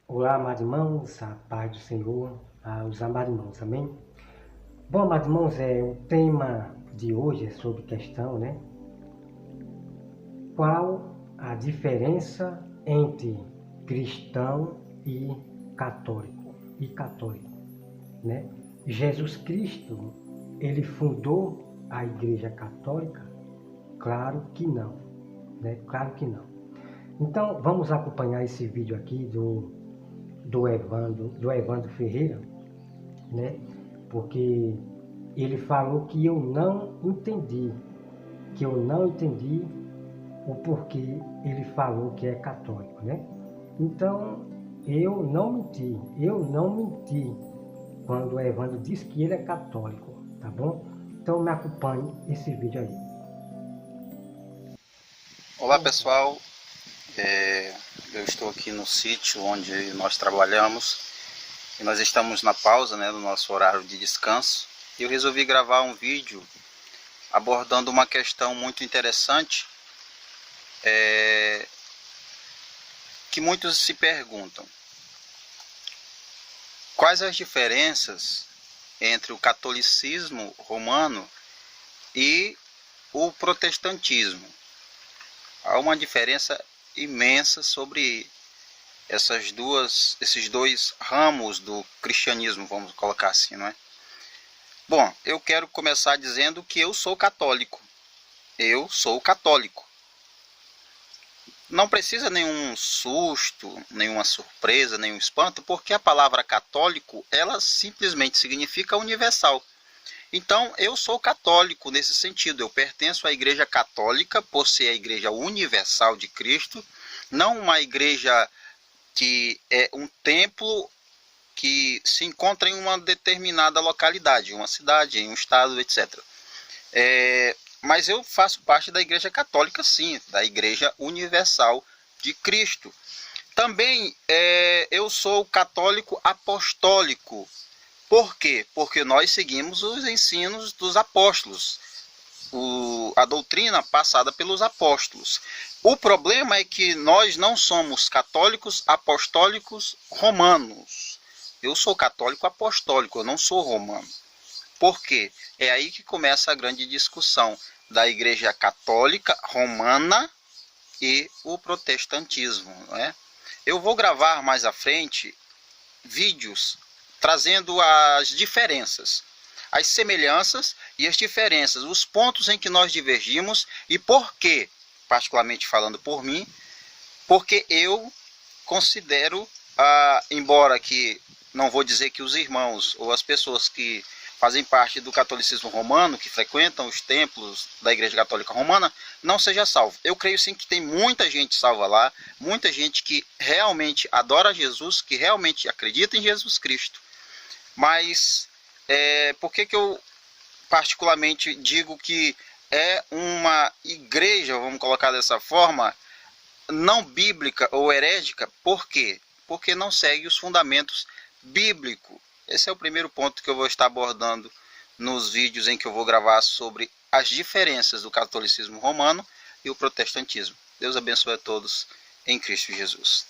Olá, amados irmãos, a paz do Senhor, aos amados irmãos, amém? Bom, amados irmãos, o tema de hoje é sobre questão, né? Qual a diferença entre cristão e católico, né? Jesus Cristo, ele fundou a Igreja Católica? Claro que não, né? Claro que não. Então, vamos acompanhar esse vídeo aqui do Evandro Ferreira, né? Porque ele falou que eu não entendi o porquê ele falou que é católico, né? Então, eu não menti quando o Evandro disse que ele é católico, tá bom? Então, me acompanhe esse vídeo aí. Olá pessoal, eu estou aqui no sítio onde nós trabalhamos e nós estamos na pausa, né, do nosso horário de descanso. E eu resolvi gravar um vídeo abordando uma questão muito interessante que muitos se perguntam: quais as diferenças entre o catolicismo romano e o protestantismo? Há uma diferença imensa sobre esses dois ramos do cristianismo, vamos colocar assim, não é? Bom, eu quero começar dizendo que eu sou católico. Eu sou católico. Não precisa nenhum susto, nenhuma surpresa, nenhum espanto, porque a palavra católico, ela simplesmente significa universal. Então, eu sou católico nesse sentido. Eu pertenço à Igreja Católica, por ser a Igreja Universal de Cristo, não uma igreja que é um templo que se encontra em uma determinada localidade, uma cidade, em um estado, etc. Mas eu faço parte da Igreja Católica, sim, da Igreja Universal de Cristo. Também eu sou católico apostólico. Por quê? Porque nós seguimos os ensinos dos apóstolos, a doutrina passada pelos apóstolos. O problema é que nós não somos católicos apostólicos romanos. Eu sou católico apostólico, eu não sou romano. Por quê? É aí que começa a grande discussão da Igreja Católica Romana e o protestantismo, não é? Eu vou gravar mais à frente vídeos trazendo as diferenças, as semelhanças e as diferenças, os pontos em que nós divergimos e por quê, particularmente falando por mim, porque eu considero, embora que não vou dizer que os irmãos ou as pessoas que fazem parte do catolicismo romano, que frequentam os templos da Igreja Católica Romana, não seja salvo. Eu creio sim que tem muita gente salva lá, muita gente que realmente adora Jesus, que realmente acredita em Jesus Cristo. Mas por que eu particularmente digo que é uma igreja, vamos colocar dessa forma, não bíblica ou herética? Por quê? Porque não segue os fundamentos bíblicos. Esse é o primeiro ponto que eu vou estar abordando nos vídeos em que eu vou gravar sobre as diferenças do catolicismo romano e o protestantismo. Deus abençoe a todos em Cristo Jesus.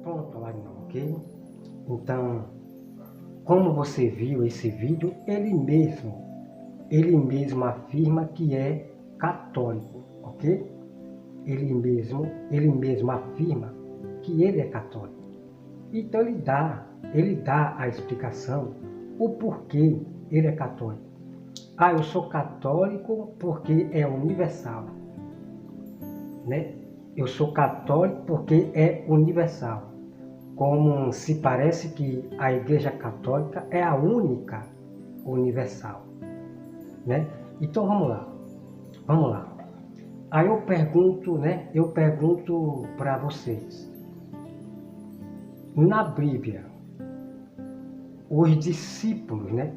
Pronto, lá não, ok? Então, como você viu esse vídeo, ele mesmo afirma que é católico, ok? Ele mesmo afirma que ele é católico. Então ele dá a explicação, o porquê ele é católico. Ah, eu sou católico porque é universal, né? Eu sou católico porque é universal. Como se parece que a Igreja Católica é a única universal, né? Então vamos lá. Aí eu pergunto para vocês, na Bíblia, os discípulos, né?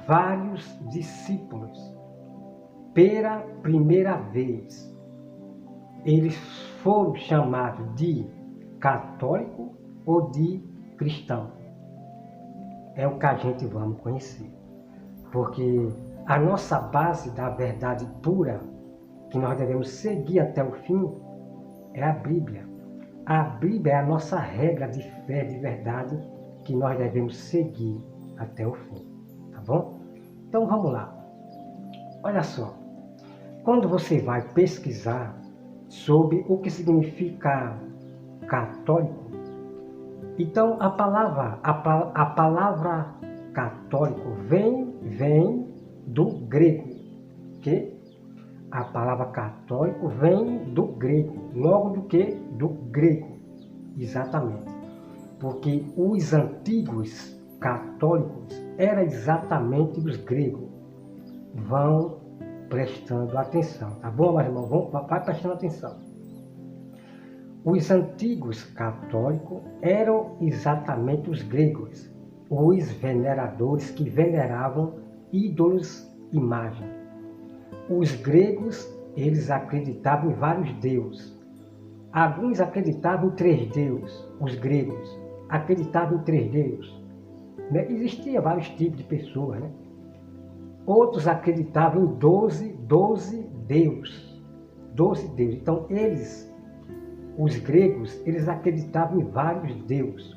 Vários discípulos, pela primeira vez, eles foram chamados de católico ou de cristão? É o que a gente vamos conhecer. Porque a nossa base da verdade pura, que nós devemos seguir até o fim, é a Bíblia. A Bíblia é a nossa regra de fé, de verdade, que nós devemos seguir até o fim. Tá bom? Então vamos lá. Olha só. Quando você vai pesquisar sobre o que significa católico, então a palavra católico vem do grego, ok? A palavra católico vem do grego, logo do que? Do grego, exatamente. Porque os antigos católicos eram exatamente os gregos. Vão prestando atenção, tá bom, meu irmão? Vai prestando atenção. Os antigos católicos eram exatamente os gregos, os veneradores que veneravam ídolos, imagem. Os gregos, eles acreditavam em vários deuses. Alguns acreditavam em 3 deuses, os gregos acreditavam em 3 deuses. Né? Existia vários tipos de pessoas, né? Outros acreditavam em 12 deuses. 12 deuses. Então os gregos, eles acreditavam em vários deuses.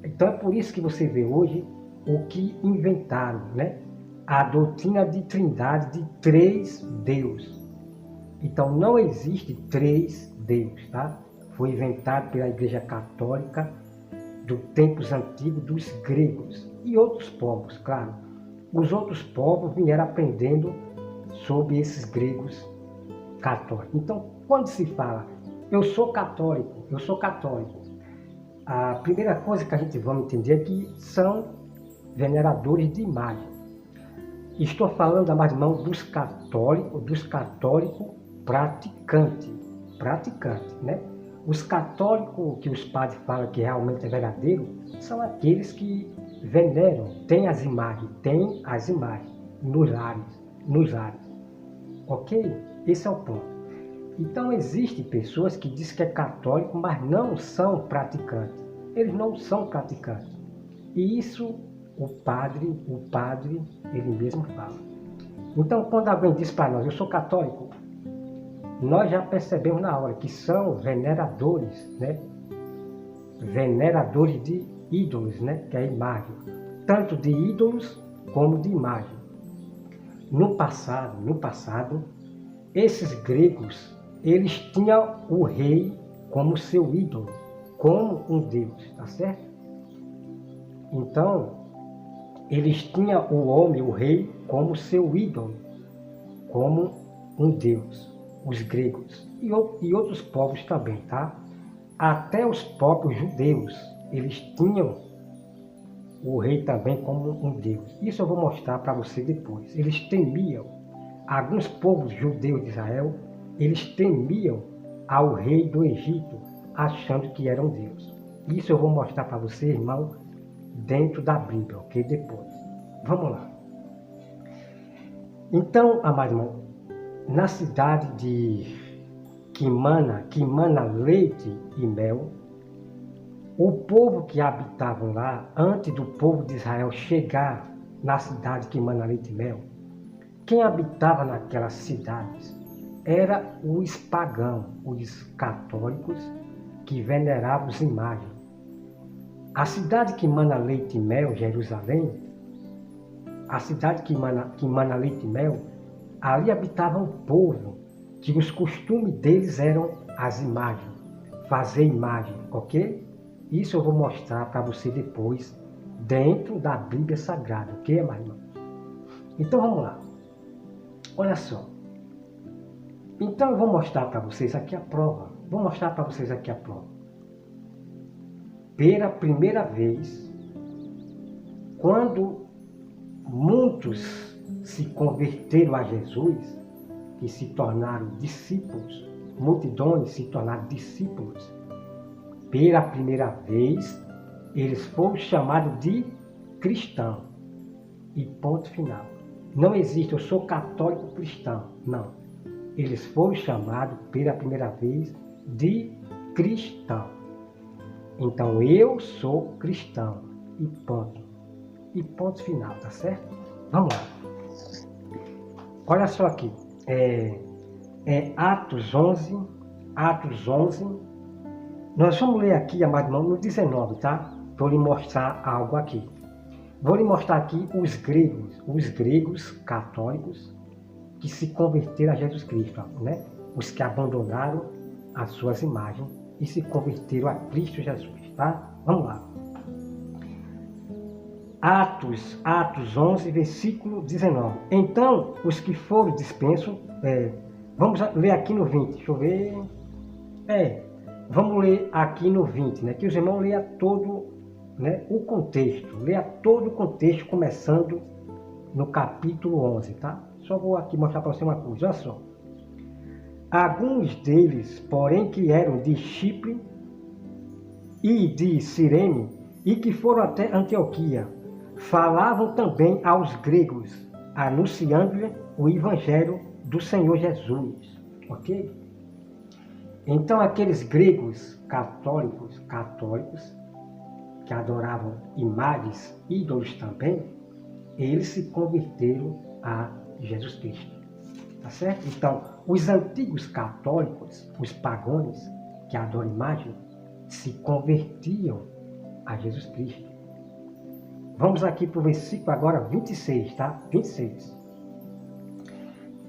Então é por isso que você vê hoje o que inventaram, né? A doutrina de trindade de 3 deuses. Então não existe 3 deuses, tá? Foi inventado pela Igreja Católica dos tempos antigos dos gregos e outros povos, claro. Os outros povos vieram aprendendo sobre esses gregos católicos. Então, quando se fala, eu sou católico, a primeira coisa que a gente vai entender é que são veneradores de imagem. Estou falando, mais irmão, dos católicos praticantes, né? Os católicos que os padres falam que realmente é verdadeiro, são aqueles que veneram, têm as imagens nos lares. Ok? Esse é o ponto. Então existem pessoas que dizem que é católico, mas não são praticantes. Eles não são praticantes. E isso o padre, ele mesmo fala. Então quando alguém diz para nós, eu sou católico, nós já percebemos na hora que são veneradores, né? Veneradores de ídolos, né? Que é a imagem. Tanto de ídolos como de imagem. No passado, esses gregos, eles tinham o rei como seu ídolo, como um deus, tá certo? Então, eles tinham o homem, o rei, como seu ídolo, como um deus, os gregos e outros povos também, tá? Até os próprios judeus, eles tinham o rei também como um deus. Isso eu vou mostrar para você depois. Eles temiam, alguns povos judeus de Israel, eles temiam ao rei do Egito, achando que era um deus. Isso eu vou mostrar para você, irmão, dentro da Bíblia, ok? Depois. Vamos lá. Então, amado irmão, na cidade que mana leite e mel, o povo que habitava lá, antes do povo de Israel chegar na cidade que mana leite e mel, quem habitava naquelas cidades eram os pagãos, os católicos que veneravam as imagens. A cidade que mana leite e mel, Jerusalém, a cidade que emana leite e mel, ali habitava um povo que os costumes deles eram as imagens, fazer imagem, ok? Isso eu vou mostrar para você depois, dentro da Bíblia Sagrada, ok, meu irmão? Então vamos lá. Olha só. Então eu vou mostrar para vocês aqui a prova. Pela primeira vez, quando muitos se converteram a Jesus, que se tornaram discípulos, multidões se tornaram discípulos, pela primeira vez, eles foram chamados de cristão. E ponto final. Não existe, eu sou católico cristão. Não. Eles foram chamados pela primeira vez de cristão. Então eu sou cristão. E ponto. E ponto final, tá certo? Vamos lá. Olha só aqui. Atos 11. Nós vamos ler aqui, amado irmão, no 19, tá? Vou lhe mostrar algo aqui. Vou lhe mostrar aqui os gregos católicos que se converteram a Jesus Cristo, né? Os que abandonaram as suas imagens e se converteram a Cristo Jesus, tá? Vamos lá. Atos 11, versículo 19. Então, os que foram dispensos, vamos ler aqui no 20, deixa eu ver. Vamos ler aqui no 20, né? Que os irmãos leiam todo, né, o contexto. Leia todo o contexto, começando no capítulo 11, tá? Só vou aqui mostrar para você uma coisa, olha só. Alguns deles, porém, que eram de Chipre e de Cirene, e que foram até Antioquia, falavam também aos gregos, anunciando o evangelho do Senhor Jesus. Ok? Então, aqueles gregos católicos, que adoravam imagens, ídolos também, eles se converteram a Jesus Cristo. Tá certo? Então, os antigos católicos, os pagãos que adoram imagem, se convertiam a Jesus Cristo. Vamos aqui para o versículo agora 26, tá? 26.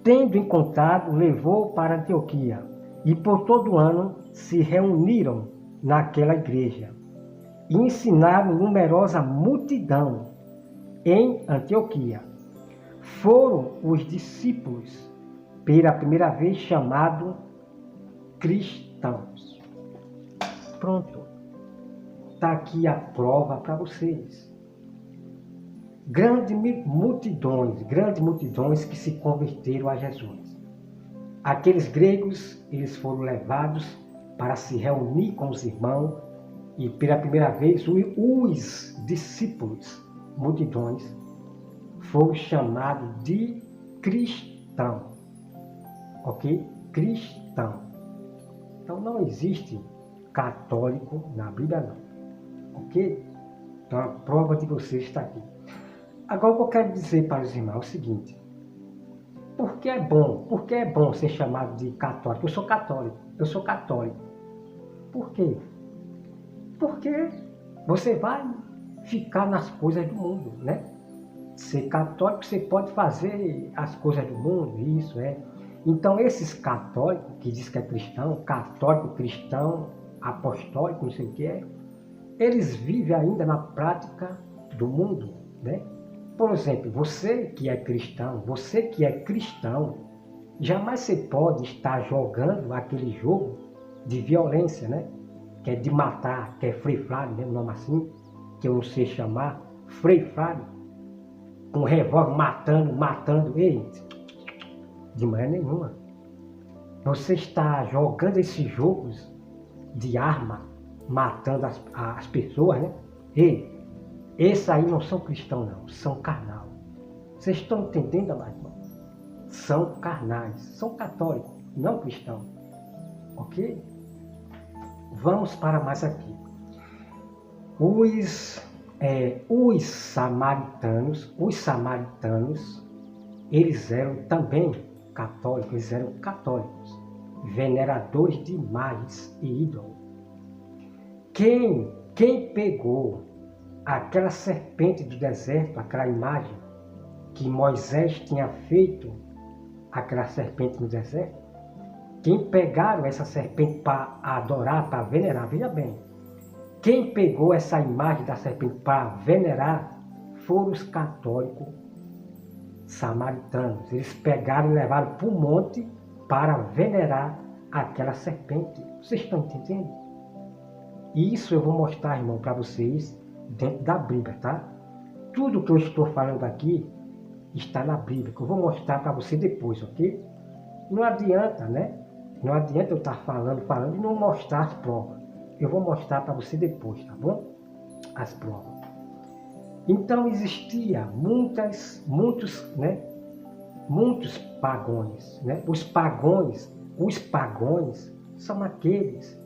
Tendo encontrado, levou para Antioquia, e por todo ano se reuniram naquela igreja, e ensinaram numerosa multidão em Antioquia. Foram os discípulos, pela primeira vez chamados cristãos. Pronto. Está aqui a prova para vocês. Grandes multidões que se converteram a Jesus. Aqueles gregos, eles foram levados para se reunir com os irmãos e pela primeira vez os discípulos, multidões, foram chamados de cristão. Ok? Cristão. Então não existe católico na Bíblia, não. Ok? Então a prova de vocês está aqui. Agora o que eu quero dizer para os irmãos é o seguinte. Por que é bom ser chamado de católico? Eu sou católico. Por quê? Porque você vai ficar nas coisas do mundo, né? Ser católico, você pode fazer as coisas do mundo, isso é. Então esses católicos, que diz que é cristão, católico, cristão, apostólico, não sei o que é, eles vivem ainda na prática do mundo, né? Por exemplo, você que é cristão, jamais você pode estar jogando aquele jogo de violência, né? Que é de matar, que é Free Fire, né? O nome assim, que eu não sei chamar, Free Fire, com revólver matando, ei, de maneira nenhuma. Você está jogando esses jogos de arma, matando as pessoas, né? Ei, esses aí não são cristãos, não, são carnal. Vocês estão entendendo, amado irmão? São carnais, são católicos, não cristãos. Ok? Vamos para mais aqui. Os samaritanos, eles eram também católicos, veneradores de imagens e ídolos. Quem pegou aquela serpente do deserto, aquela imagem, que Moisés tinha feito aquela serpente no deserto, quem pegaram essa serpente para adorar, para venerar, veja bem, quem pegou essa imagem da serpente para venerar foram os católicos samaritanos. Eles pegaram e levaram para o monte para venerar aquela serpente. Vocês estão entendendo? Isso eu vou mostrar, irmão, para vocês dentro da Bíblia, tá? Tudo que eu estou falando aqui está na Bíblia, que eu vou mostrar para você depois, ok? Não adianta, né? Não adianta eu estar falando e não mostrar as provas. Eu vou mostrar para você depois, tá bom? As provas. Então existia muitos pagões, né? Os pagões são aqueles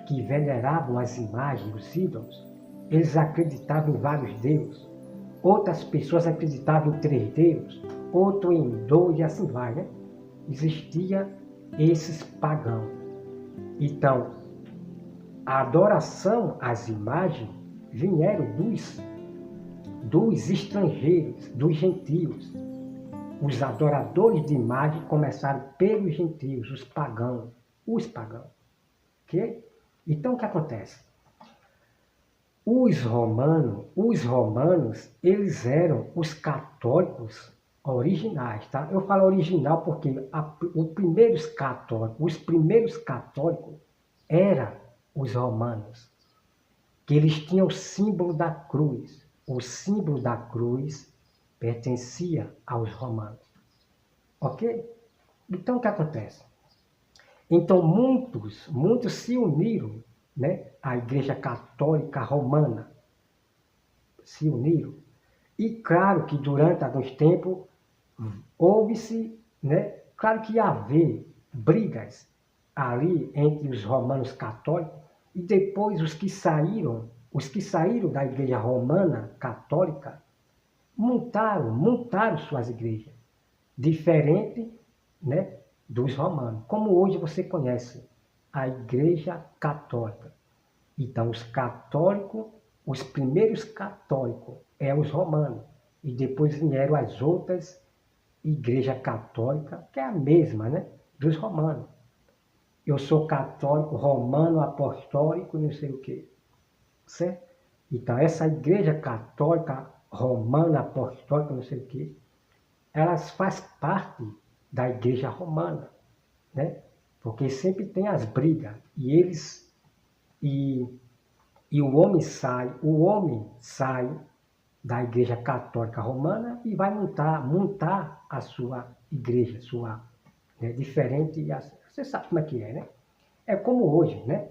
que veneravam as imagens, os ídolos. Eles acreditavam em vários deuses. Outras pessoas acreditavam em 3 deuses, outro em 2 e assim vai, né? Existia esses pagãos. Então, a adoração às imagens vieram dos estrangeiros, dos gentios. Os adoradores de imagem começaram pelos gentios, os pagãos. Ok? Então, o que acontece? Os romanos, eles eram os católicos originais, tá? Eu falo original porque os primeiros católicos eram os romanos, que eles tinham o símbolo da cruz. O símbolo da cruz pertencia aos romanos. Ok? Então, o que acontece? Então, muitos se uniram, né, à Igreja Católica Romana. Se uniram. E claro que durante alguns tempos houve-se, né, claro que ia haver brigas ali entre os romanos católicos e depois os que saíram da Igreja Romana Católica montaram suas igrejas, diferente, né, dos romanos, como hoje você conhece a Igreja Católica. Então, os primeiros católicos eram os romanos, e depois vieram as outras igrejas católicas, que é a mesma, né, dos romanos. Eu sou católico, romano, apostólico, não sei o quê, certo? Então, essa igreja católica, romana, apostólica, não sei o quê, elas fazem parte da igreja romana, né? Porque sempre tem as brigas, e o homem sai da igreja católica romana e vai montar a sua igreja, né, diferente, você sabe como é que é, né? É como hoje, né?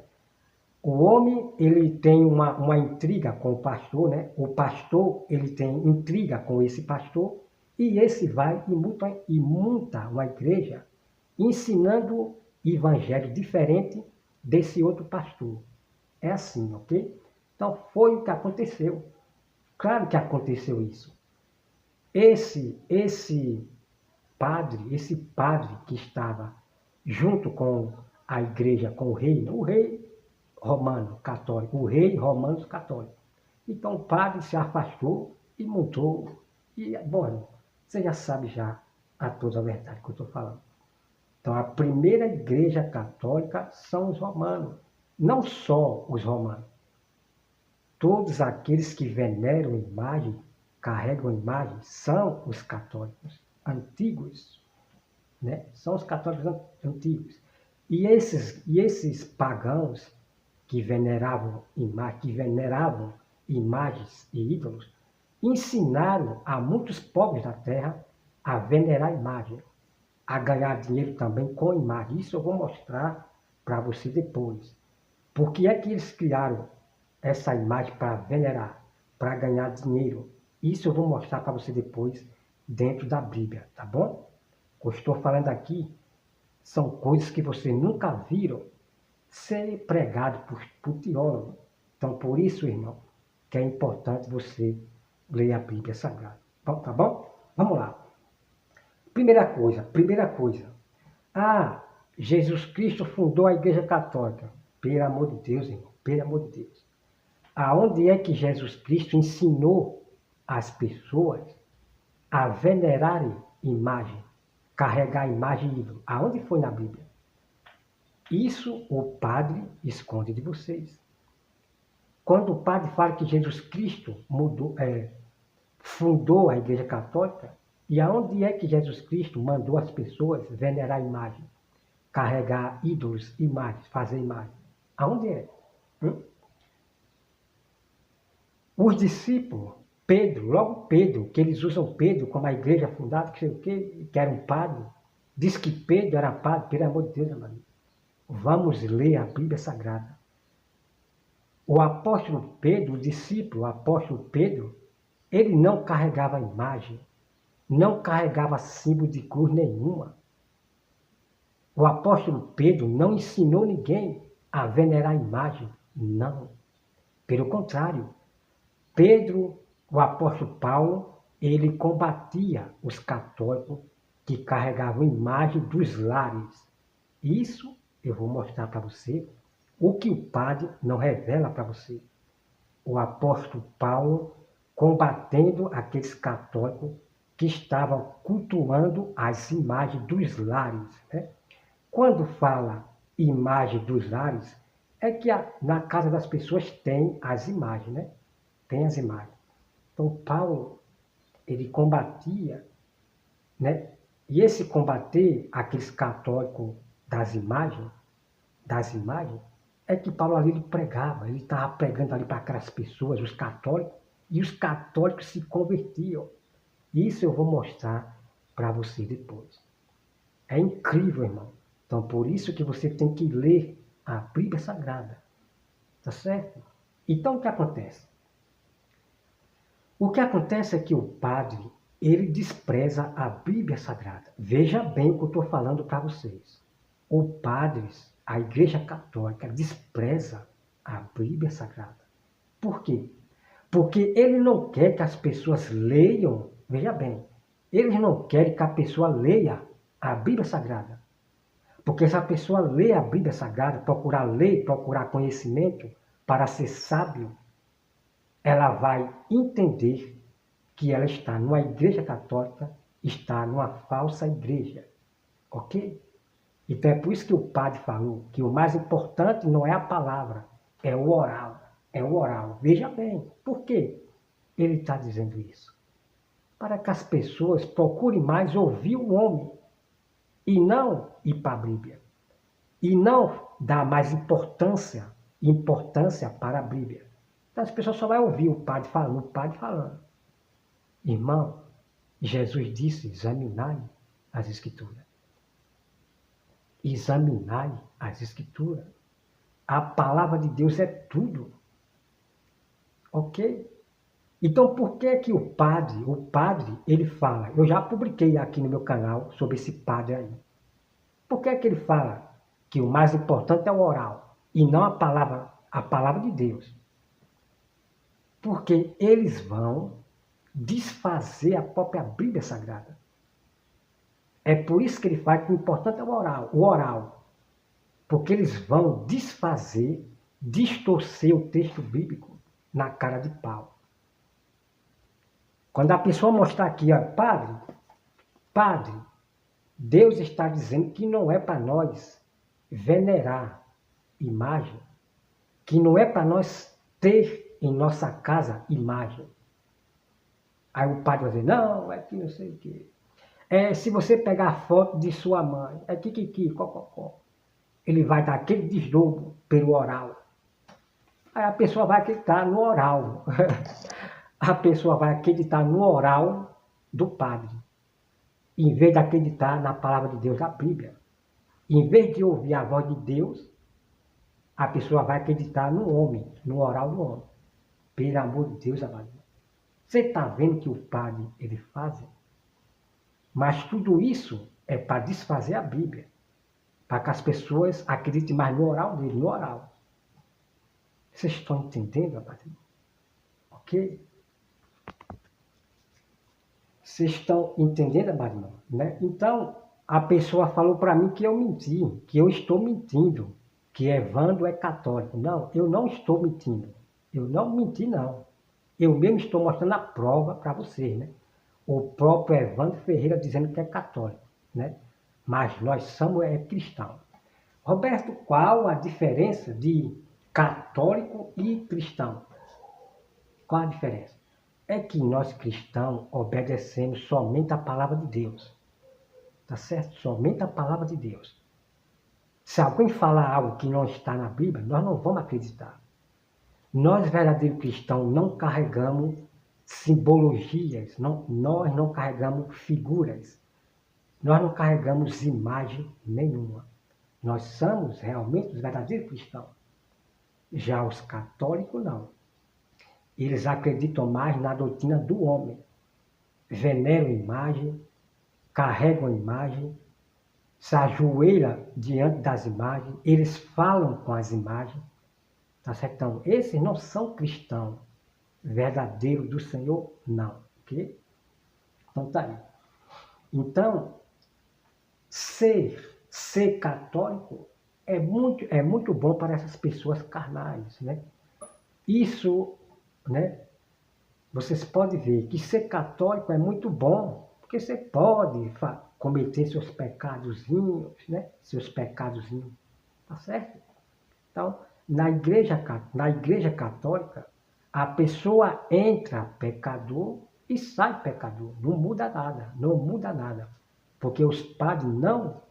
O homem, ele tem uma intriga com o pastor, né? O pastor, ele tem intriga com esse pastor, e esse vai e monta uma igreja ensinando evangelho diferente desse outro pastor. É assim, ok? Então, foi o que aconteceu. Claro que aconteceu isso. Esse padre que estava junto com a igreja, com o rei romano católico, o rei romano católico. Então, o padre se afastou e montou. E, bom, você já sabe já a toda a verdade que eu estou falando. Então, a primeira igreja católica são os romanos. Não só os romanos. Todos aqueles que veneram imagem, carregam imagem, são os católicos antigos, né? São os católicos antigos. E esses pagãos que veneravam imagens e ídolos, ensinaram a muitos povos da terra a venerar imagem, a ganhar dinheiro também com imagem. Isso eu vou mostrar para você depois. Por que é que eles criaram essa imagem para venerar, para ganhar dinheiro? Isso eu vou mostrar para você depois dentro da Bíblia, tá bom? O que eu estou falando aqui são coisas que você nunca viram ser pregado por teólogo. Então, por isso, irmão, que é importante você ler a Bíblia Sagrada. Bom, tá bom? Vamos lá. Primeira coisa. Jesus Cristo fundou a Igreja Católica. Pelo amor de Deus, irmão, pelo amor de Deus. Aonde é que Jesus Cristo ensinou as pessoas a venerar imagem, carregar imagem e ídolo. Aonde foi na Bíblia? Isso o padre esconde de vocês. Quando o padre fala que Jesus Cristo fundou a Igreja Católica, e aonde é que Jesus Cristo mandou as pessoas venerar imagem, carregar ídolos, imagens, fazer imagem? Aonde é? Os discípulos, Pedro, logo Pedro, que eles usam Pedro como a igreja fundada, que sei o quê, que era um padre, diz que Pedro era padre, pelo amor de Deus, amado. Vamos ler a Bíblia Sagrada. O apóstolo Pedro, o discípulo, o apóstolo Pedro, ele não carregava imagem, não carregava símbolo de cruz nenhuma. O apóstolo Pedro não ensinou ninguém a venerar imagem, não. Pelo contrário, Pedro, o apóstolo Paulo, ele combatia os católicos que carregavam imagem dos lares. Isso eu vou mostrar para você, o que o padre não revela para você. O apóstolo Paulo combatendo aqueles católicos que estavam cultuando as imagens dos lares. Né? Quando fala imagem dos lares, é que na casa das pessoas tem as imagens, né? Tem as imagens. Então, Paulo, ele combatia, né? E esse combater aqueles católicos das imagens, é que Paulo ali ele pregava, ele estava pregando ali para aquelas pessoas, os católicos, e os católicos se convertiam. Isso eu vou mostrar para você depois. É incrível, irmão. Então, por isso que você tem que ler a Bíblia Sagrada. Tá certo? Então, o que acontece? O que acontece é que o padre, ele despreza a Bíblia Sagrada. Veja bem o que eu estou falando para vocês. O padre, a Igreja Católica, despreza a Bíblia Sagrada. Por quê? Porque ele não quer que as pessoas leiam, veja bem, eles não querem que a pessoa leia a Bíblia Sagrada. Porque se a pessoa lê a Bíblia Sagrada, procurar ler, procurar conhecimento para ser sábio, ela vai entender que ela está numa igreja católica, está numa falsa igreja. Ok? Então é por isso que o padre falou que o mais importante não é a palavra, é o oral. É o oral. Veja bem, por quê ele está dizendo isso? Para que as pessoas procurem mais ouvir o homem e não ir para a Bíblia. E não dar mais importância para a Bíblia. Então as pessoas só vão ouvir o padre falando. Irmão, Jesus disse, examinai as Escrituras. Examinai as Escrituras. A palavra de Deus é tudo. Ok? Então por que que o padre, ele fala, eu já publiquei aqui no meu canal sobre esse padre aí. Por que que ele fala que o mais importante é o oral e não a palavra de Deus? Porque eles vão desfazer a própria Bíblia Sagrada. É por isso que ele fala que o importante é o oral. Porque eles vão desfazer, distorcer o texto bíblico na cara de pau. Quando a pessoa mostrar aqui, ó, padre, Deus está dizendo que não é para nós venerar imagem, que não é para nós ter em nossa casa imagem. Aí o padre vai dizer, não, é que não sei o quê. Se você pegar a foto de sua mãe, é kikiki, cococó. Ele vai dar aquele desdobro pelo oral. Aí a pessoa vai acreditar no oral. A pessoa vai acreditar no oral do padre, em vez de acreditar na palavra de Deus da Bíblia. Em vez de ouvir a voz de Deus, a pessoa vai acreditar no homem, no oral do homem. Pelo amor de Deus, amado. Você está vendo que o padre ele faz? Mas tudo isso é para desfazer a Bíblia, para que as pessoas acreditem mais no oral dele, no oral. Vocês estão entendendo, amado? Ok? Vocês estão entendendo, amado? Né? Então, a pessoa falou para mim que eu menti, que eu estou mentindo, que Evandro é católico. Não, eu não estou mentindo. Eu não menti, não. Eu mesmo estou mostrando a prova para vocês, né? o próprio Evandro Ferreira dizendo que é católico, né? Mas nós somos cristãos. Roberto, qual a diferença de católico e cristão? Qual a diferença? É que nós cristãos obedecemos somente a palavra de Deus. Tá certo? Somente a palavra de Deus. Se alguém falar algo que não está na Bíblia, nós não vamos acreditar. Nós, verdadeiros cristãos, não carregamos simbologias, nós não carregamos figuras, nós não carregamos imagem nenhuma. Nós somos realmente os verdadeiros cristãos. Já os católicos, não. Eles acreditam mais na doutrina do homem. Veneram imagem, carregam imagem, se ajoelham diante das imagens, eles falam com as imagens. Tá certo? Então, esses não são cristãos verdadeiros do Senhor, não. Ok? Então, tá aí. Então, ser católico é muito bom para essas pessoas carnais, né? Isso, né? Vocês podem ver que ser católico é muito bom, porque você pode cometer seus pecadozinhos, né? Seus pecadozinhos, tá certo? Então, na igreja católica, a pessoa entra pecador e sai pecador. Não muda nada, não muda nada. Porque os padres não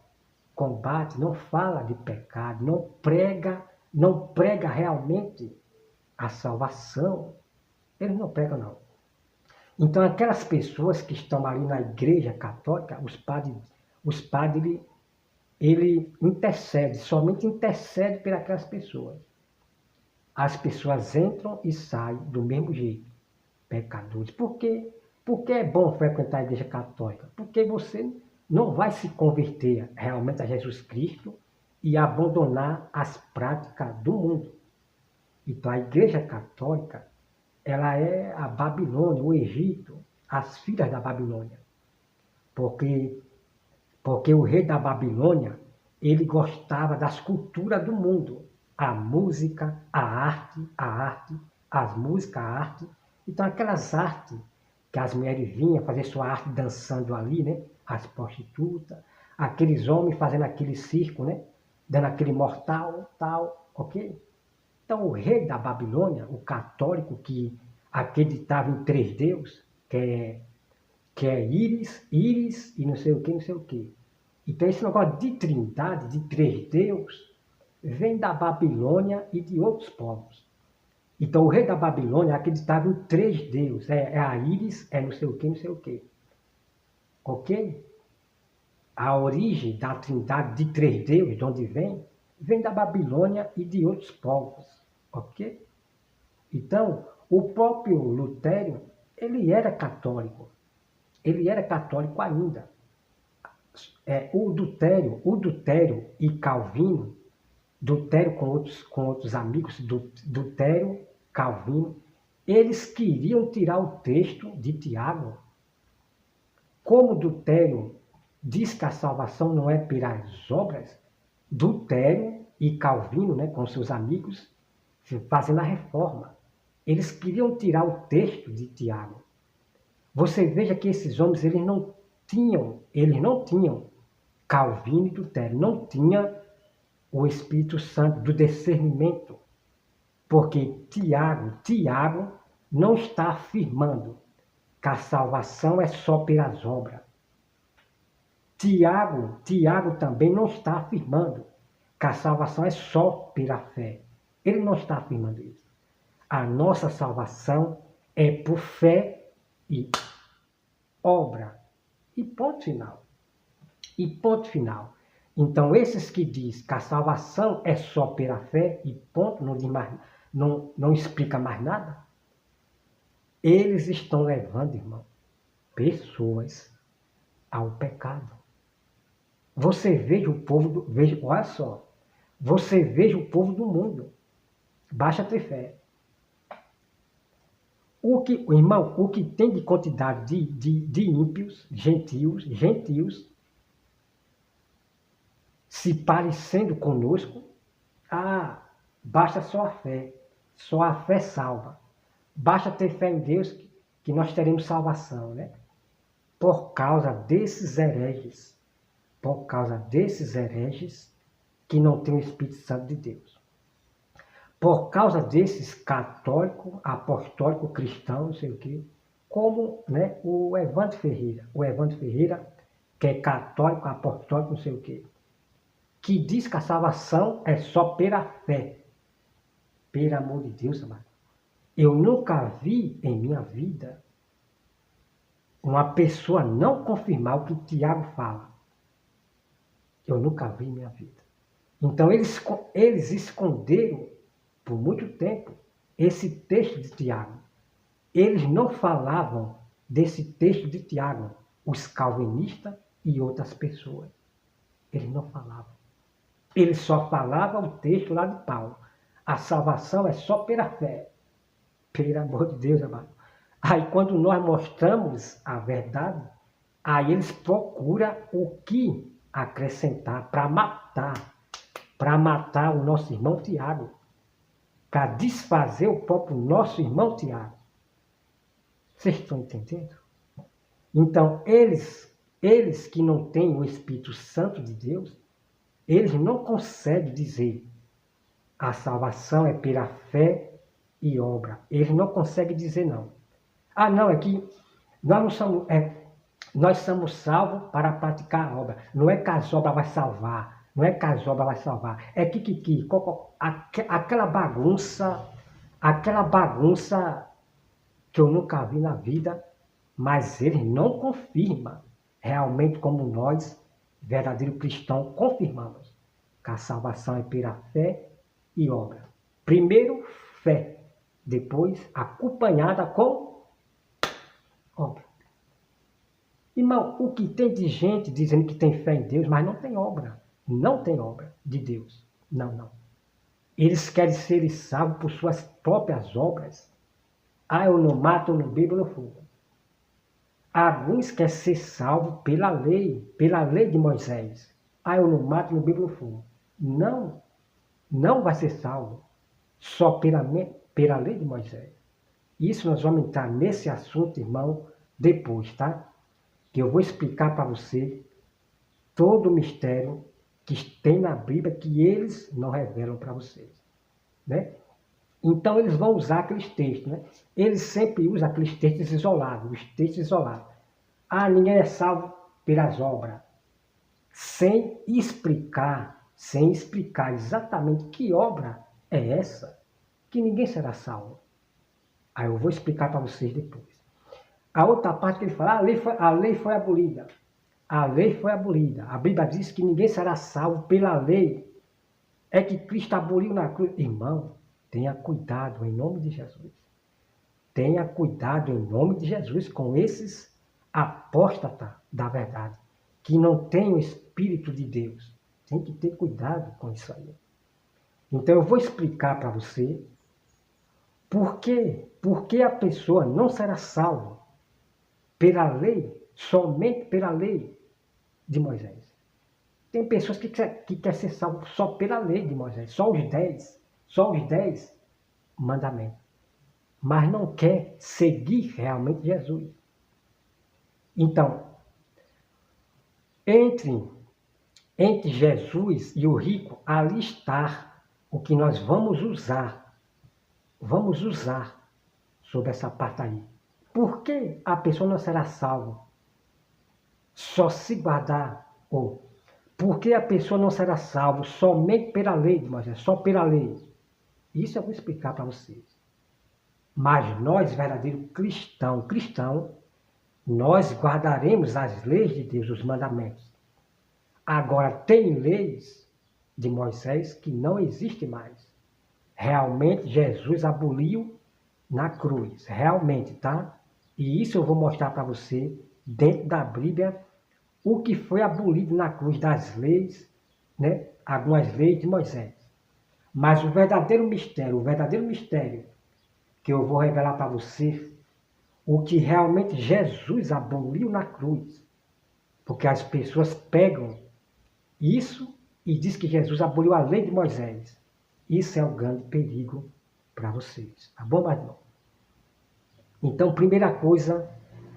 combatem, não falam de pecado, não prega realmente a salvação. Eles não pregam, não. Então, aquelas pessoas que estão ali na igreja católica, os padres ele intercede, somente intercede por aquelas pessoas. As pessoas entram e saem do mesmo jeito, pecadores. Por quê? Porque é bom frequentar a igreja católica? Porque você não vai se converter realmente a Jesus Cristo e abandonar as práticas do mundo. Então a igreja católica, ela é a Babilônia, o Egito, as filhas da Babilônia. Porque o rei da Babilônia, ele gostava das culturas do mundo. A música, a arte, as músicas, a arte. Então aquelas artes que as mulheres vinham fazer sua arte dançando ali, né? As prostitutas, aqueles homens fazendo aquele circo, né? Dando aquele mortal, tal, ok? Então o rei da Babilônia, o católico que acreditava em 3 deuses, que é Íris e não sei o que, não sei o que. Então esse negócio de trindade, de 3 deuses, vem da Babilônia e de outros povos. Então o rei da Babilônia acreditava em 3 deuses. É a Íris, é não sei o que, não sei o que. Ok? A origem da trindade de 3 deuses, de onde vem da Babilônia e de outros povos. Ok? Então, o próprio Lutero, ele era católico. Ele era católico ainda. O Dutério e Calvino, Dutério com outros amigos, Dutério, Calvino, eles queriam tirar o texto de Tiago. Como Dutério diz que a salvação não é pelas obras, Dutério e Calvino, né, com seus amigos, fazendo a reforma, eles queriam tirar o texto de Tiago. Você veja que esses homens eles não tinham Calvino e Dutério, não tinha o Espírito Santo do discernimento, porque Tiago não está afirmando que a salvação é só pelas obras. Tiago também não está afirmando que a salvação é só pela fé. Ele não está afirmando isso. A nossa salvação é por fé e obra. E ponto final. E ponto final. Então, esses que dizem que a salvação é só pela fé e ponto, não explica mais nada, eles estão levando, irmão, pessoas ao pecado. Você veja o povo, olha só, você veja o povo do mundo, basta ter fé. Irmão, o que tem de quantidade de ímpios, gentios, se parecendo conosco, basta só a fé salva. Basta ter fé em Deus que nós teremos salvação, né? por causa desses hereges, que não têm o Espírito Santo de Deus. Por causa desses católicos, apostólicos, cristãos, não sei o quê, como, né, o Evandro Ferreira, que é católico, apostólico, não sei o quê, que diz que a salvação é só pela fé. Pelo amor de Deus, amado. Eu nunca vi em minha vida uma pessoa não confirmar o que Tiago fala. Eu nunca vi em minha vida. Então eles esconderam por muito tempo esse texto de Tiago. Eles não falavam desse texto de Tiago, os calvinistas e outras pessoas. Eles não falavam. Eles só falavam o texto lá de Paulo. A salvação é só pela fé. Pelo amor de Deus, amado. Aí quando nós mostramos a verdade, aí eles procuram o que acrescentar para matar o nosso irmão Tiago, para desfazer o próprio nosso irmão Tiago. Vocês estão entendendo? Então, eles que não têm o Espírito Santo de Deus, eles não conseguem dizer a salvação é pela fé e obra. Eles não conseguem dizer não. Ah, não, é que nós somos salvos para praticar a obra. Não é que as obras vai salvar. Não é que as obras vai salvar. É aquela bagunça que eu nunca vi na vida, mas eles não confirmam realmente como nós, verdadeiros cristãos, confirmamos que a salvação é pela fé e obra. Primeiro, fé. Depois, acompanhada com obra. Irmão, o que tem de gente dizendo que tem fé em Deus, mas não tem obra. Não tem obra de Deus. Não. Eles querem ser salvos por suas próprias obras. Ah, eu não mato, eu não bebo, eu não fumo. Alguns querem ser salvos pela lei de Moisés. Ah, eu não mato, não bebo, não fumo. Não vai ser salvo só pela lei de Moisés. Isso nós vamos entrar nesse assunto, irmão, depois, tá? Que eu vou explicar para você todo o mistério que tem na Bíblia que eles não revelam para vocês, né? Então eles vão usar aqueles textos, né? Eles sempre usam aqueles textos isolados, os textos isolados. Ah, ninguém é salvo pelas obras. Sem explicar exatamente que obra é essa, que ninguém será salvo. Aí eu vou explicar para vocês depois. A outra parte que ele fala, a lei foi abolida. A lei foi abolida. A Bíblia diz que ninguém será salvo pela lei. É que Cristo aboliu na cruz. Irmão, tenha cuidado em nome de Jesus. Tenha cuidado em nome de Jesus com esses apóstatas da verdade, que não têm o Espírito de Deus. Tem que ter cuidado com isso aí. Então eu vou explicar para você por que a pessoa não será salva pela lei, somente pela lei de Moisés. Tem pessoas que querem ser salvas só pela lei de Moisés, só os 10 mandamentos, mas não quer seguir realmente Jesus. Então, entre Jesus e o rico, ali está o que nós vamos usar sobre essa parte aí. Por que a pessoa não será salva? Só se guardar, ou por que a pessoa não será salva somente pela lei de Moisés, só pela lei? Isso eu vou explicar para vocês. Mas nós, verdadeiro cristão, nós guardaremos as leis de Deus, os mandamentos. Agora, tem leis de Moisés que não existem mais. Realmente, Jesus aboliu na cruz. Realmente, tá? E isso eu vou mostrar para você, dentro da Bíblia, o que foi abolido na cruz das leis, né? Algumas leis de Moisés. Mas o verdadeiro mistério que eu vou revelar para você, o que realmente Jesus aboliu na cruz. Porque as pessoas pegam isso e diz que Jesus aboliu a lei de Moisés. Isso é um grande perigo para vocês. Tá bom, meu irmão? Então, primeira coisa,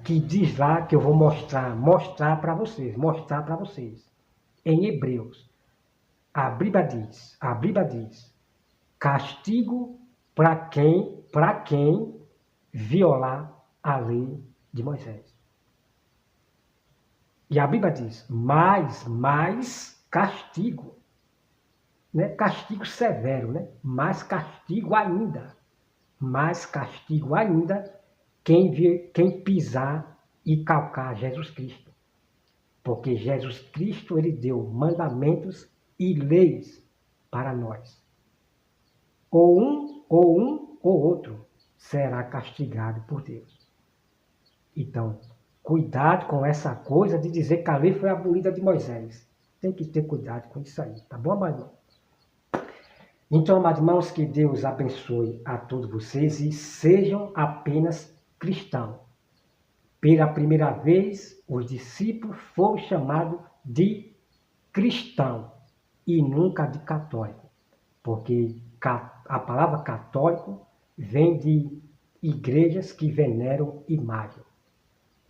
que diz lá que eu vou mostrar para vocês. Em Hebreus, a Bíblia diz, castigo para quem violar a lei de Moisés. E a Bíblia diz, mais castigo, né? Castigo severo, né? Mais castigo ainda quem pisar e calcar Jesus Cristo. Porque Jesus Cristo, ele deu mandamentos e leis para nós. Ou um ou outro será castigado por Deus. Então, cuidado com essa coisa de dizer que a lei foi abolida de Moisés. Tem que ter cuidado com isso aí, tá bom, amados irmãos? Então, amados irmãos, que Deus abençoe a todos vocês e sejam apenas cristãos. Pela primeira vez, os discípulos foram chamados de cristão e nunca de católico, porque a palavra católico vem de igrejas que veneram imagem.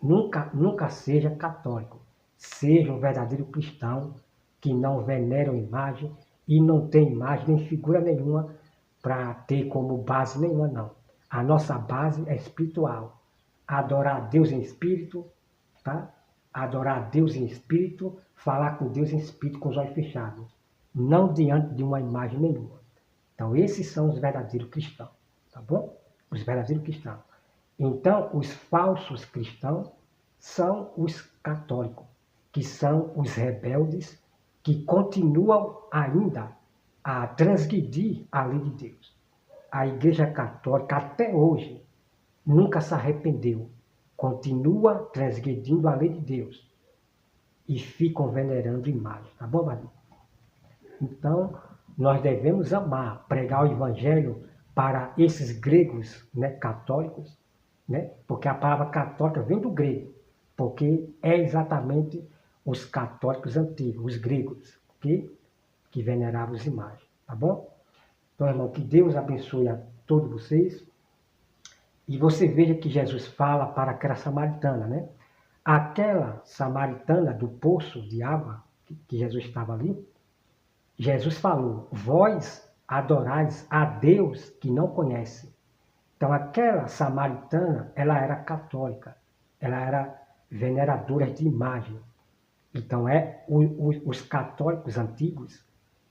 Nunca seja católico, seja um verdadeiro cristão que não venera imagem e não tem imagem nem figura nenhuma para ter como base nenhuma, não. A nossa base é espiritual. Adorar a Deus em espírito, tá? Adorar a Deus em espírito, falar com Deus em espírito com os olhos fechados, não diante de uma imagem nenhuma. Então, esses são os verdadeiros cristãos, tá bom? Os verdadeiros cristãos. Então, os falsos cristãos são os católicos, que são os rebeldes que continuam ainda a transgredir a lei de Deus. A Igreja Católica, até hoje, nunca se arrependeu, continua transgredindo a lei de Deus e ficam venerando imagem, tá bom, Maria? Então, nós devemos amar, pregar o Evangelho para esses gregos, né, católicos, né, porque a palavra católica vem do grego, porque é exatamente os católicos antigos, os gregos, que veneravam as imagens, tá bom? Então, irmão, que Deus abençoe a todos vocês. E você veja que Jesus fala para aquela samaritana, né? Aquela samaritana do poço de água, que Jesus estava ali, Jesus falou, vós adorais a Deus que não conhece. Então aquela samaritana, ela era católica, ela era veneradora de imagem. Então os católicos antigos,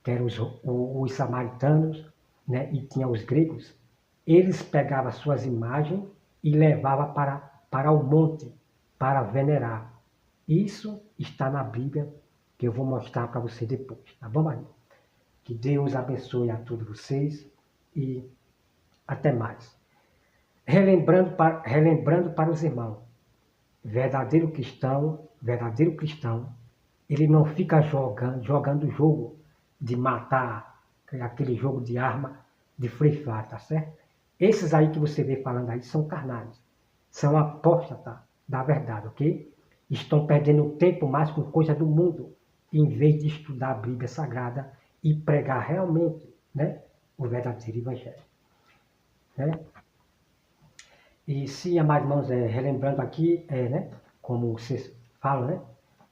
que eram os samaritanos, né? E tinha os gregos, eles pegavam suas imagens e levavam para o monte, para venerar. Isso está na Bíblia, que eu vou mostrar para você depois, tá bom, Maria? Que Deus abençoe a todos vocês e até mais. Relembrando para os irmãos, verdadeiro cristão, ele não fica jogando o jogo de matar, aquele jogo de arma de Free Fire, tá certo? Esses aí que você vê falando aí são carnais, são apóstatas da verdade, ok? Estão perdendo tempo mais com coisa do mundo, em vez de estudar a Bíblia Sagrada e pregar realmente, né, o verdadeiro Evangelho. Né? E se, amados irmãos, relembrando aqui, né, como vocês falam, né,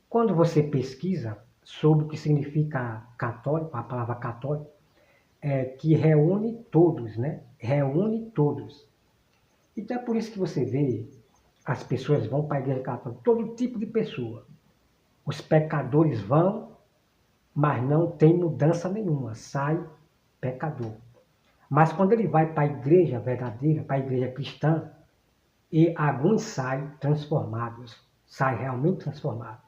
quando você pesquisa sobre o que significa católico, a palavra católico, que reúne todos, né? Reúne todos. Então é por isso que você vê as pessoas vão para a igreja católica, todo tipo de pessoa. Os pecadores vão, mas não tem mudança nenhuma, sai pecador. Mas quando ele vai para a igreja verdadeira, para a igreja cristã, e alguns saem transformados, saem realmente transformados.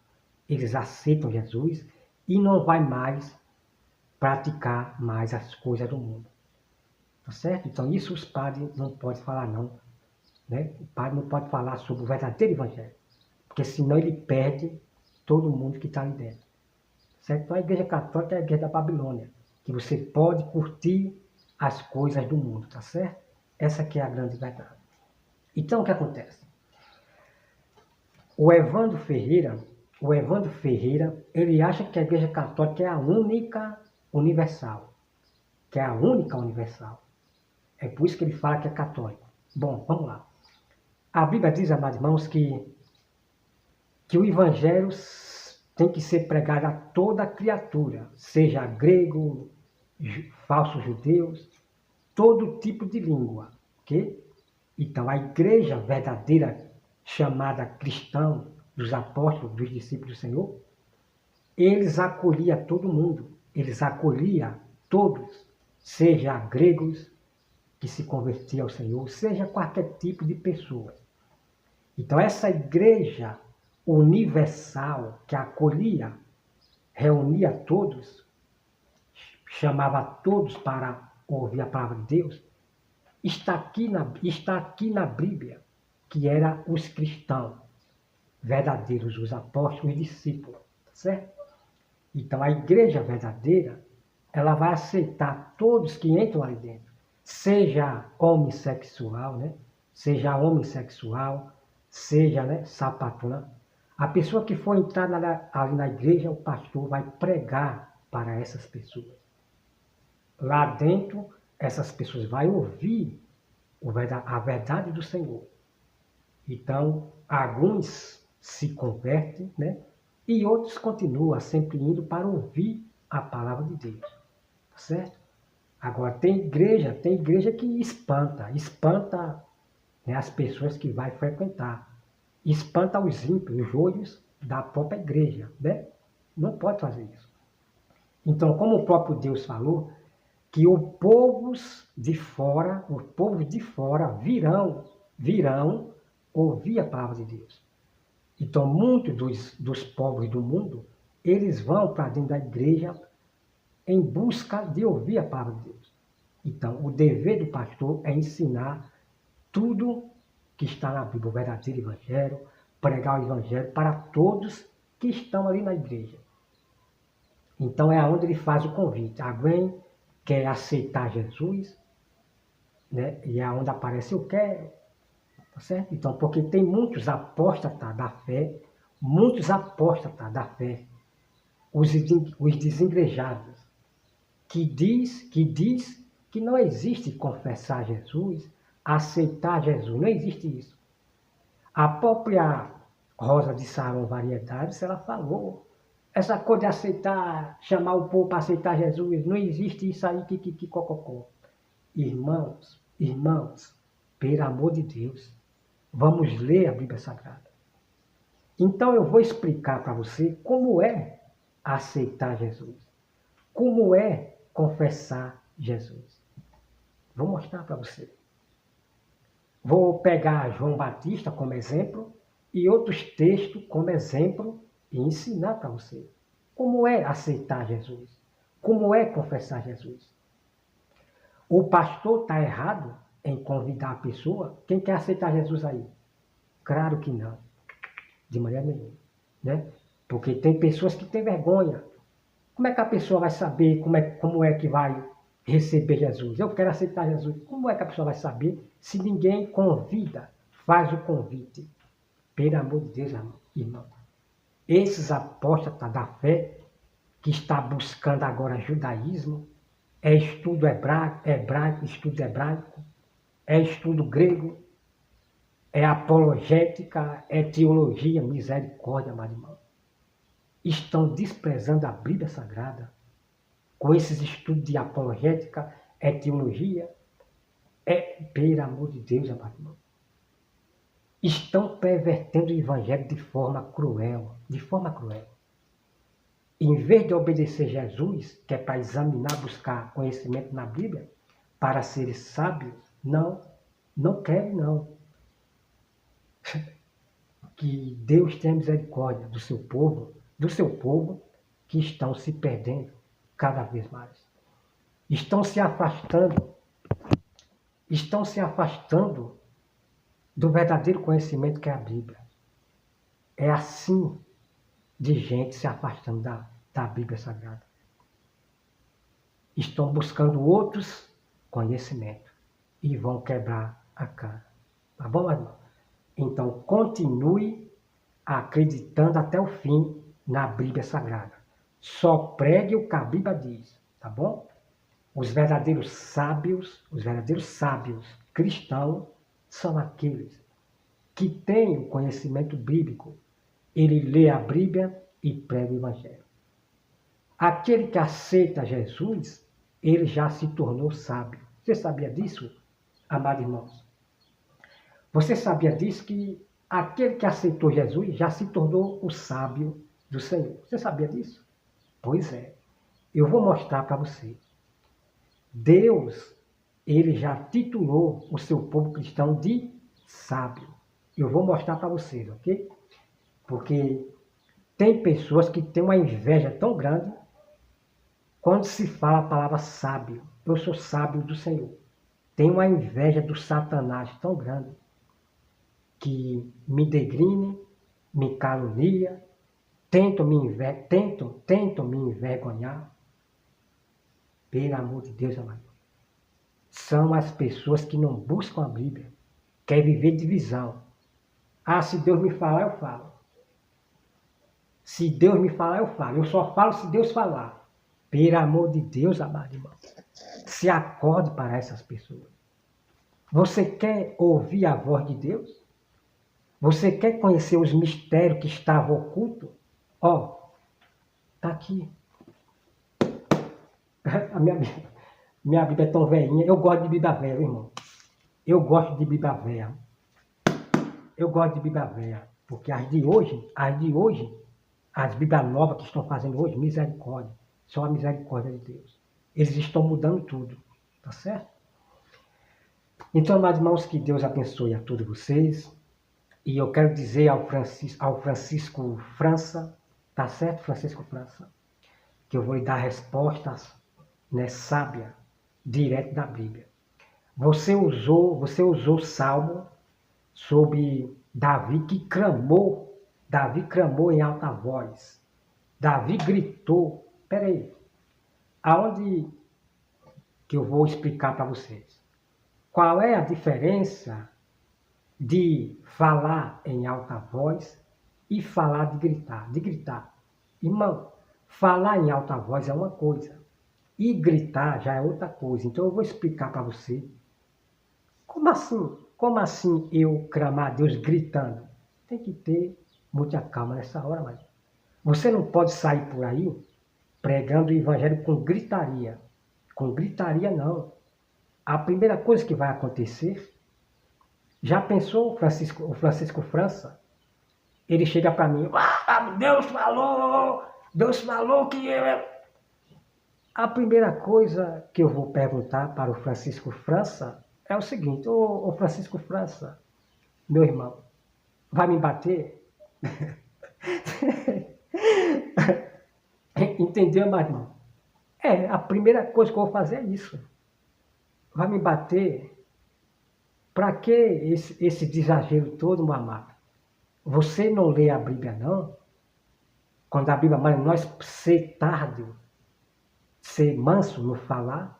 Eles aceitam Jesus e não vai mais praticar mais as coisas do mundo. Tá certo? Então isso os padres não podem falar não. Né? O padre não pode falar sobre o verdadeiro Evangelho, porque senão ele perde todo mundo que está ali dentro. Certo? Então a Igreja Católica é a Igreja da Babilônia, que você pode curtir as coisas do mundo, tá certo? Essa que é a grande verdade. Então o que acontece? O Evandro Ferreira, ele acha que a Igreja Católica é a única universal. Que é a única universal. É por isso que ele fala que é católico. Bom, vamos lá. A Bíblia diz, amados irmãos, que o Evangelho tem que ser pregado a toda criatura, seja grego, falsos judeus, todo tipo de língua, ok? Então, a igreja verdadeira, chamada cristã, dos apóstolos, dos discípulos do Senhor, eles acolhiam todo mundo, eles acolhiam todos, seja gregos que se convertiam ao Senhor, seja qualquer tipo de pessoa. Então, essa igreja universal que acolhia, reunia todos, chamava todos para ouvir a palavra de Deus, está aqui na Bíblia, que eram os cristãos verdadeiros, os apóstolos e discípulos, certo? Então, a igreja verdadeira, ela vai aceitar todos que entram ali dentro, seja homossexual, né? Seja homossexual, seja, né, sapatona. A pessoa que for entrar ali na igreja, o pastor vai pregar para essas pessoas. Lá dentro, essas pessoas vão ouvir a verdade do Senhor. Então, alguns se convertem, né? E outros continuam sempre indo para ouvir a palavra de Deus. Tá certo? Agora, tem igreja que espanta, né, as pessoas que vai frequentar. Espanta os ímpios, os joios da própria igreja, né? Não pode fazer isso. Então, como o próprio Deus falou, que os povos de fora virão ouvir a palavra de Deus. Então, muitos dos povos do mundo, eles vão para dentro da igreja em busca de ouvir a palavra de Deus. Então, o dever do pastor é ensinar tudo que está na Bíblia, o verdadeiro evangelho, pregar o evangelho para todos que estão ali na igreja. Então, é onde ele faz o convite. Alguém quer aceitar Jesus, né? E é onde aparece eu quero. Tá certo? Então, porque tem muitos apóstatas da fé, os desigrejados, que diz que não existe confessar Jesus, aceitar Jesus, não existe isso. A própria Rosa de Saron Variedades, ela falou, essa coisa de aceitar, chamar o povo para aceitar Jesus, não existe isso aí, cococó. Irmãos, pelo amor de Deus, vamos ler a Bíblia Sagrada. Então eu vou explicar para você como é aceitar Jesus. Como é confessar Jesus. Vou mostrar para você. Vou pegar João Batista como exemplo e outros textos como exemplo e ensinar para você como é aceitar Jesus. Como é confessar Jesus. O pastor está errado em convidar a pessoa. Quem quer aceitar Jesus aí? Claro que não. De maneira nenhuma. Né? Porque tem pessoas que têm vergonha. Como é que a pessoa vai saber como é que vai receber Jesus? Eu quero aceitar Jesus. Como é que a pessoa vai saber se ninguém convida, faz o convite? Pelo amor de Deus, irmão. Esses apóstatas da fé que está buscando agora judaísmo, é estudo estudo hebraico, é estudo grego, é apologética, é teologia, misericórdia, meu irmão. Estão desprezando a Bíblia Sagrada com esses estudos de apologética, é teologia, pelo amor de Deus, meu irmão. Estão pervertendo o evangelho de forma cruel, Em vez de obedecer Jesus, que é para examinar, buscar conhecimento na Bíblia, para ser sábios, não querem não. Que Deus tenha misericórdia do seu povo que estão se perdendo cada vez mais. Estão se afastando do verdadeiro conhecimento que é a Bíblia. É assim de gente se afastando da Bíblia Sagrada. Estão buscando outros conhecimentos e vão quebrar a cara. Tá bom, meu irmão? Então, continue acreditando até o fim na Bíblia Sagrada. Só pregue o que a Bíblia diz, tá bom? Os verdadeiros sábios cristãos, são aqueles que tem o conhecimento bíblico, ele lê a Bíblia e prega o Evangelho. Aquele que aceita Jesus, ele já se tornou sábio. Você sabia disso, amados irmãos? Você sabia disso que aquele que aceitou Jesus já se tornou o sábio do Senhor? Você sabia disso? Pois é. Eu vou mostrar para você. Deus, ele já titulou o seu povo cristão de sábio. Eu vou mostrar para vocês, ok? Porque tem pessoas que têm uma inveja tão grande quando se fala a palavra sábio. Eu sou sábio do Senhor. Tem uma inveja do Satanás tão grande que me degrine, me calunia, tentam me envergonhar. Pelo amor de Deus, amado. São as pessoas que não buscam a Bíblia, querem viver divisão. Ah, se Deus me falar, eu falo. Se Deus me falar, eu falo. Eu só falo se Deus falar. Pelo amor de Deus, amado irmão. Se acorde para essas pessoas. Você quer ouvir a voz de Deus? Você quer conhecer os mistérios que estavam ocultos? Ó, tá aqui. A minha Bíblia é tão velhinha. Eu gosto de Bíblia velha, irmão. Eu gosto de Bíblia velha. Eu gosto de Bíblia velha. Porque as de hoje, as Bíblias novas que estão fazendo hoje, misericórdia. Só a misericórdia de Deus. Eles estão mudando tudo. Tá certo? Então, amados irmãos, que Deus abençoe a todos vocês. E eu quero dizer ao Francisco França, tá certo, Francisco França? Que eu vou lhe dar respostas, né, sábia, direto da Bíblia. Você usou Salmo sobre Davi que clamou. Davi clamou em alta voz. Davi gritou. Peraí, aonde que eu vou explicar para vocês? Qual é a diferença de falar em alta voz e falar de gritar? De gritar. Irmão, falar em alta voz é uma coisa. E gritar já é outra coisa. Então eu vou explicar para você. Como assim? Como assim eu clamar a Deus gritando? Tem que ter muita calma nessa hora, mas você não pode sair por aí pregando o evangelho com gritaria. Com gritaria não. A primeira coisa que vai acontecer, já pensou o Francisco França? Ele chega para mim, Deus falou que eu... A primeira coisa que eu vou perguntar para o Francisco França é o seguinte: ô Francisco França, meu irmão, vai me bater? Entendeu, meu irmão? A primeira coisa que eu vou fazer é isso. Vai me bater? Para que esse exagero todo, meu amado? Você não lê a Bíblia, não? Quando a Bíblia manda nós ser tardio, ser manso no falar,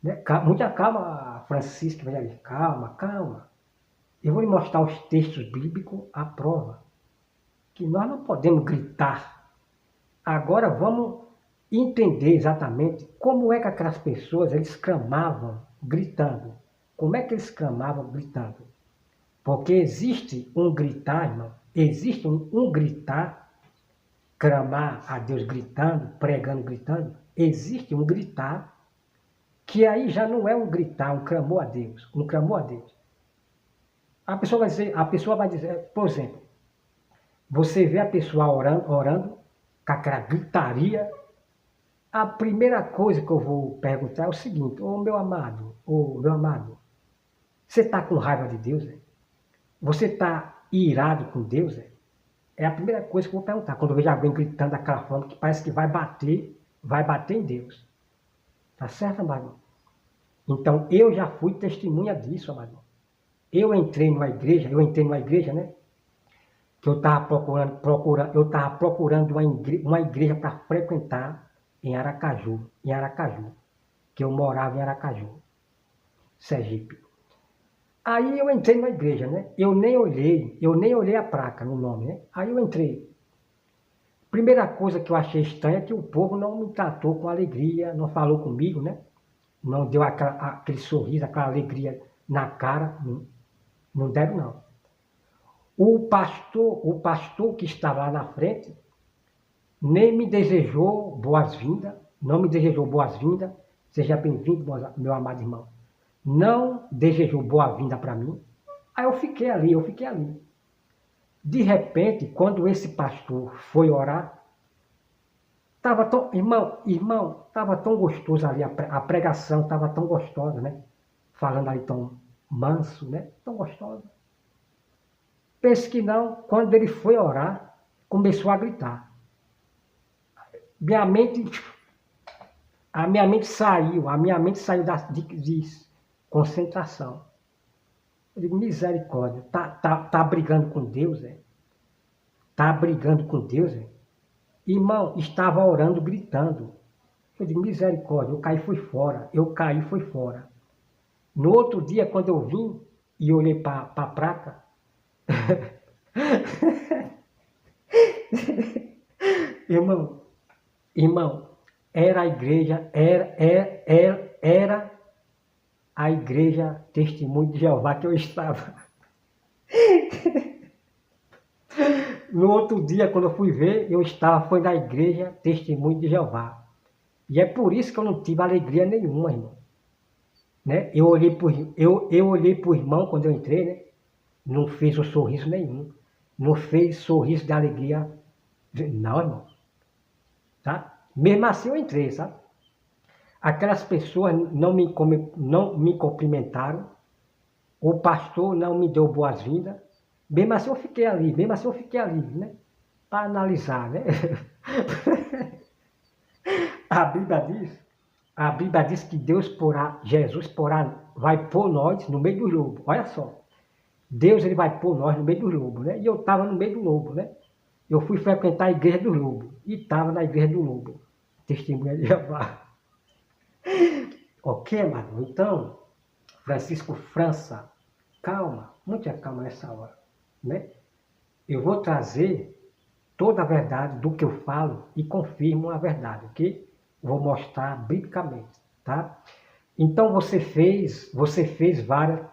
né? Muita calma, Francisco, calma. Eu vou lhe mostrar os textos bíblicos à prova, que nós não podemos gritar. Agora vamos entender exatamente como é que aquelas pessoas, eles clamavam gritando. Como é que eles clamavam gritando? Porque existe um gritar, irmão, existe um gritar, clamar a Deus gritando, pregando gritando, existe um gritar, que aí já não é um gritar, um clamor a Deus, um clamor a Deus. A pessoa vai dizer, por exemplo, você vê a pessoa orando com aquela gritaria, a primeira coisa que eu vou perguntar é o seguinte: ô meu amado, você está com raiva de Deus? Você está irado com Deus? É a primeira coisa que eu vou perguntar, quando eu vejo alguém gritando daquela forma que parece que vai bater em Deus. Tá certo, amado? Então, eu já fui testemunha disso, amado. Eu entrei numa igreja, né? Que eu estava procurando uma igreja para frequentar em Aracaju, que eu morava em Aracaju, Sergipe. Aí eu entrei numa igreja, né? Eu nem olhei a placa no nome, né? Aí eu entrei. Primeira coisa que eu achei estranha é que o povo não me tratou com alegria, não falou comigo, né? Não deu aquele sorriso, aquela alegria na cara, não deram não. O pastor que estava lá na frente nem me desejou boas-vindas, não me desejou boas-vindas, seja bem-vindo, meu amado irmão. Não desejou boa-vinda para mim. Aí eu fiquei ali. De repente, quando esse pastor foi orar, estava tão, irmão, estava tão gostoso ali, a pregação estava tão gostosa, né? Falando ali tão manso, né? Tão gostosa. Pense que não, quando ele foi orar, começou a gritar. A minha mente saiu de concentração. Eu digo, misericórdia, tá brigando com Deus, é? Tá brigando com Deus, é? Irmão, estava orando, gritando. Eu digo, misericórdia, eu caí, fui fora. No outro dia, quando eu vim e olhei para a placa, irmão, era a igreja, era a igreja Testemunho de Jeová que eu estava. No outro dia, quando eu fui ver, foi na igreja Testemunho de Jeová. E é por isso que eu não tive alegria nenhuma, irmão. Né? Eu olhei pro irmão quando eu entrei, né? Não fez um sorriso nenhum. Não fez sorriso de alegria. Não, irmão. Tá? Mesmo assim eu entrei, sabe? Aquelas pessoas não me cumprimentaram. O pastor não me deu boas-vindas. Mesmo assim eu fiquei ali, né? Para analisar, né? A Bíblia diz que Jesus vai pôr nós no meio do lobo. Olha só. Deus ele vai pôr nós no meio do lobo, né? E eu estava no meio do lobo, né? Eu fui frequentar a igreja do lobo. E estava na igreja do lobo. Testemunha de Jeová. Ok, mano? Então, Francisco França, calma, muita calma nessa hora, né? Eu vou trazer toda a verdade do que eu falo e confirmo a verdade, ok? Vou mostrar biblicamente, tá? Então você fez várias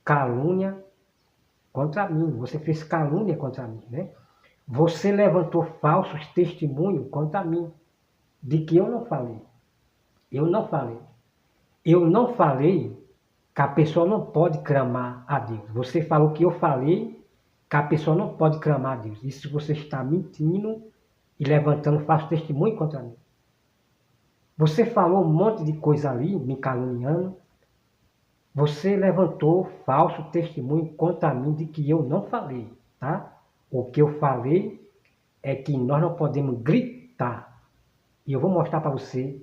calúnias contra mim, né? Você levantou falsos testemunhos contra mim, de que eu não falei. Eu não falei que a pessoa não pode clamar a Deus. Você falou que eu falei que a pessoa não pode clamar a Deus. Isso você está mentindo e levantando falso testemunho contra mim. Você falou um monte de coisa ali, me caluniando. Você levantou falso testemunho contra mim de que eu não falei, tá? O que eu falei é que nós não podemos gritar. E eu vou mostrar para você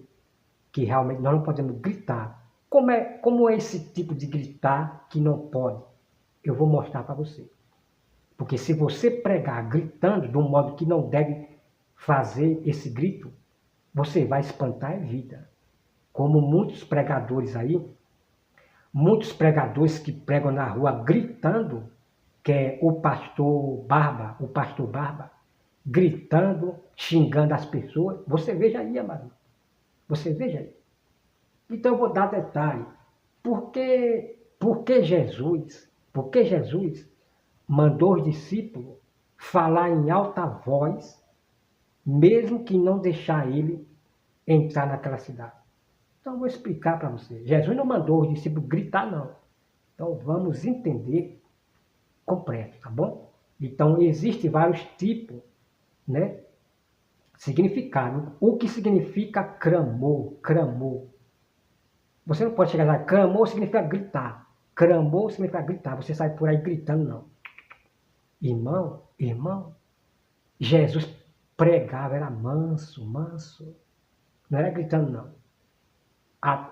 que realmente nós não podemos gritar. Como é esse tipo de gritar que não pode? Eu vou mostrar para você. Porque se você pregar gritando de um modo que não deve fazer esse grito, você vai espantar a vida. Como muitos pregadores que pregam na rua gritando, que é o pastor Barba, gritando, xingando as pessoas. Você veja aí, amado. Você veja aí. Então eu vou dar detalhe. Por que Jesus mandou os discípulos falar em alta voz, mesmo que não deixar ele entrar naquela cidade? Então eu vou explicar para você. Jesus não mandou os discípulos gritar, não. Então vamos entender completo, tá bom? Então existem vários tipos, né? Significado. O que significa clamor? Você não pode chegar lá, clamor significa gritar. Clamor significa gritar. Você sai por aí gritando, não. Irmão, Jesus pregava, era manso. Não era gritando, não.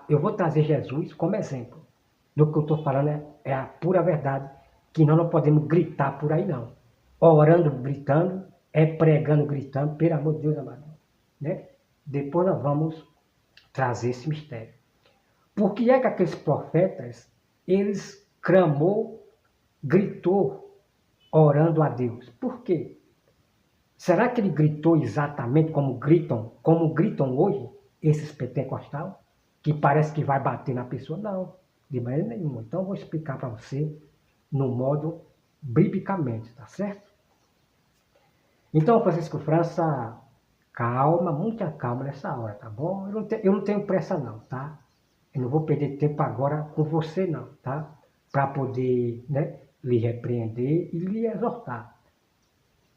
Eu vou trazer Jesus como exemplo. No que eu estou falando é a pura verdade, que nós não podemos gritar por aí, não. Orando, gritando, pregando, gritando, pelo amor de Deus, amado. Né? Depois nós vamos trazer esse mistério. Por que é que aqueles profetas, eles gritou, orando a Deus? Por quê? Será que ele gritou exatamente como gritam hoje, esses pentecostais? Que parece que vai bater na pessoa? Não, de maneira nenhuma. Então eu vou explicar para você no modo biblicamente, tá certo? Então, Francisco França, calma, muita calma nessa hora, tá bom? Eu não tenho pressa não, tá? Eu não vou perder tempo agora com você não, tá? Para poder, né, lhe repreender e lhe exortar.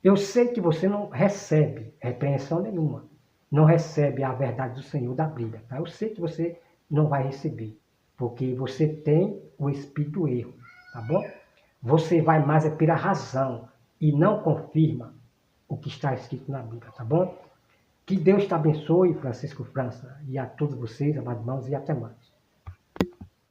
Eu sei que você não recebe repreensão nenhuma, não recebe a verdade do Senhor da Bíblia, tá? Eu sei que você não vai receber, porque você tem o espírito do erro, tá bom? Você vai mais é pela razão e não confirma o que está escrito na Bíblia, tá bom? Que Deus te abençoe, Francisco França, e a todos vocês, amados irmãos, e até mais.